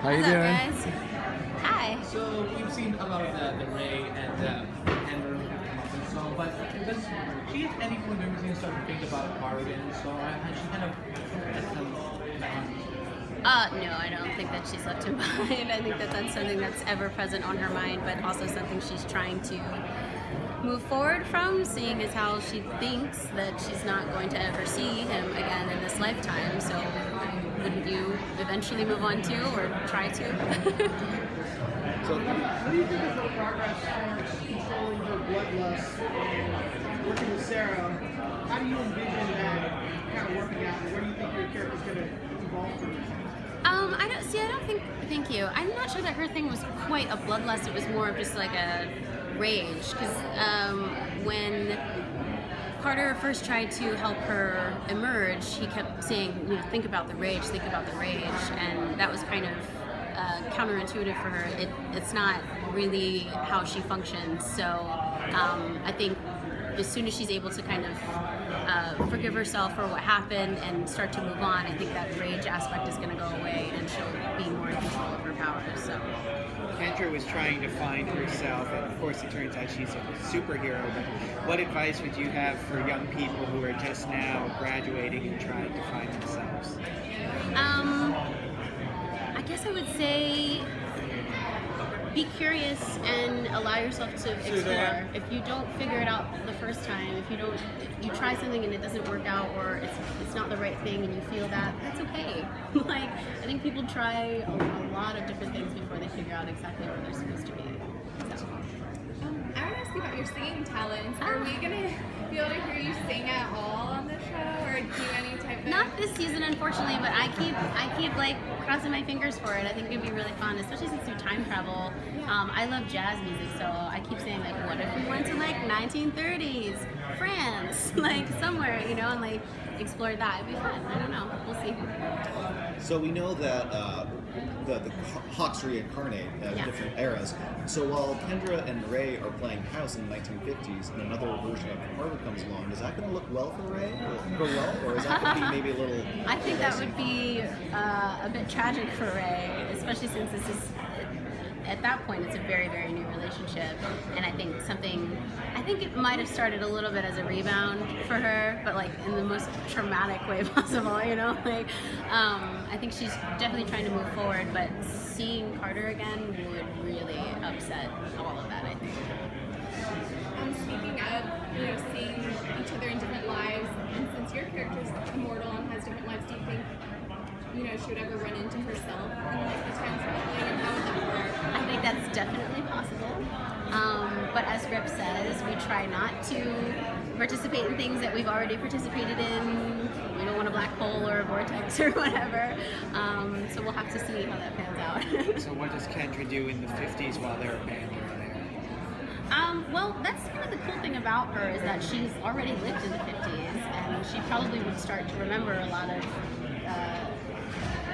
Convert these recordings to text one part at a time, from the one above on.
How you What's up, doing? guys? Hi. So we've seen a lot of the Ray and Andrew come up and so, but does she at any point during the scene start to think about Cardigan? So has she kind of had some No, I don't think that she's left him behind. I think that that's something that's ever present on her mind, but also something she's trying to move forward from, seeing as how she thinks that she's not going to ever see him again in this lifetime. So wouldn't you eventually move on too, or try to? So, what do you think is her progress towards controlling her bloodlust and working with Ciara? How do you envision that kind of working out? And where do you think your character's going to evolve from? I don't think, thank you. I'm not sure that her thing was quite a bloodlust. It was more of just like a rage. Because when Carter first tried to help her emerge, he kept saying, think about the rage, think about the rage. And that was kind of counterintuitive for her. It's not really how she functions. So I think as soon as she's able to kind of forgive herself for what happened and start to move on, I think that rage aspect is going to go away and she'll be more in control of her powers. So. Kendra was trying to find herself, and of course it turns out she's a superhero, but what advice would you have for young people who are just now graduating and trying to find themselves? I guess I would say be curious and allow yourself to explore. If you don't figure it out the first time, if you try something and it doesn't work out, or it's not the right thing and you feel that's okay. Like, I think people try a lot of different things before they figure out exactly where they're supposed to be. So. I want to ask you about your singing talents. Are we going to be able to hear you sing at all on the show, or do any type of... Not this season, unfortunately, but I keep like crossing my fingers for it. I think it'd be really fun, especially since we time travel. I love jazz music, so I keep saying like, what if we went to like 1930s France, like somewhere, and like explore that. It'd be fun. I don't know. We'll see. So we know that the Hawks reincarnate at different eras. So while Kendra and Ray are playing house in the 1950s, and another version of Carter comes along, is that going to look well for Ray, or go well, or is that going to be maybe a little? I think that would be a bit tragic for Ray, especially since this is. At that point, it's a very, very new relationship, and I think it might have started a little bit as a rebound for her, but like in the most traumatic way possible, like I think she's definitely trying to move forward, but seeing Carter again would really upset all of that, I think. Speaking of, seeing each other in different lives, and since your character's immortal and has different lives, do you think she would ever run into herself in like the time traveling, and how would that work? I think that's definitely possible. But as Rip says, we try not to participate in things that we've already participated in. We don't want a black hole or a vortex or whatever. So we'll have to see how that pans out. So what does Kendra do in the 50s while they're abandoned there? Well, that's kind of the cool thing about her, is that she's already lived in the 50s, and she probably would start to remember a lot of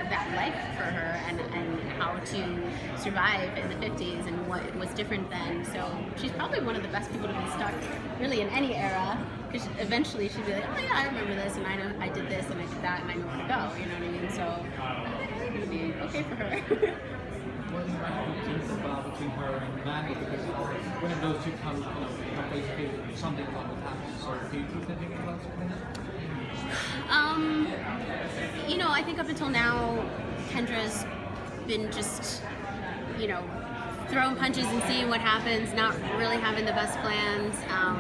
that life for her, and how to survive in the 50s and what was different then. So she's probably one of the best people to be stuck really in any era, because eventually she'd be like, oh yeah, I remember this, and I know I did this and I did that, and I know where to go, you know what I mean? So I think it would be okay for her. what do you think about between her and Manny? Because when those two come face to face, something will happen. So do you keep thinking about something? I think up until now, Kendra's been just, throwing punches and seeing what happens, not really having the best plans.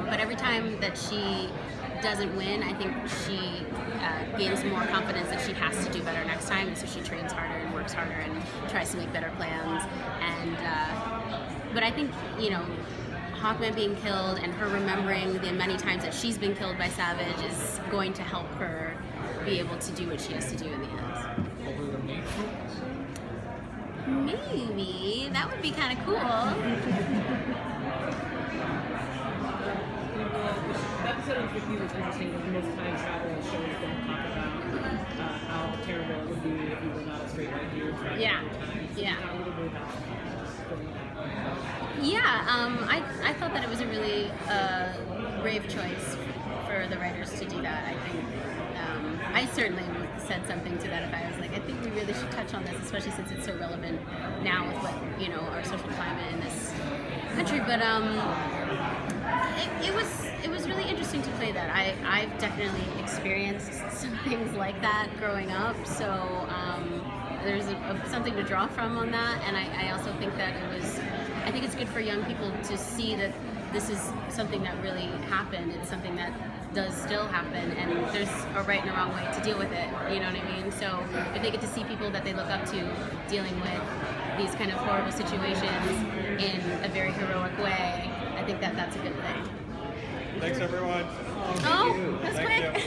But every time that she doesn't win, I think she gains more confidence that she has to do better next time, and so she trains harder and works harder and tries to make better plans. And but I think, Hawkman being killed and her remembering the many times that she's been killed by Savage is going to help her be able to do what she has to do in the end. Maybe. That would be kind of cool. The episode of 50 was interesting because most time travel shows don't talk about how terrible it would be if you were not a straight line here. Yeah. I thought that it was a really brave choice for the writers to do that. I think I certainly said something to that effect. I was like, I think we really should touch on this, especially since it's so relevant now with what, you know, our social climate in this country. But it was really interesting to play that. I've definitely experienced some things like that growing up, so there's something to draw from on that. And I also think that I think it's good for young people to see that this is something that really happened. It's something that does still happen, and there's a right and a wrong way to deal with it, you know what I mean? So if they get to see people that they look up to dealing with these kind of horrible situations in a very heroic way, I think that that's a good thing. Thanks, everyone. Oh, that's quick.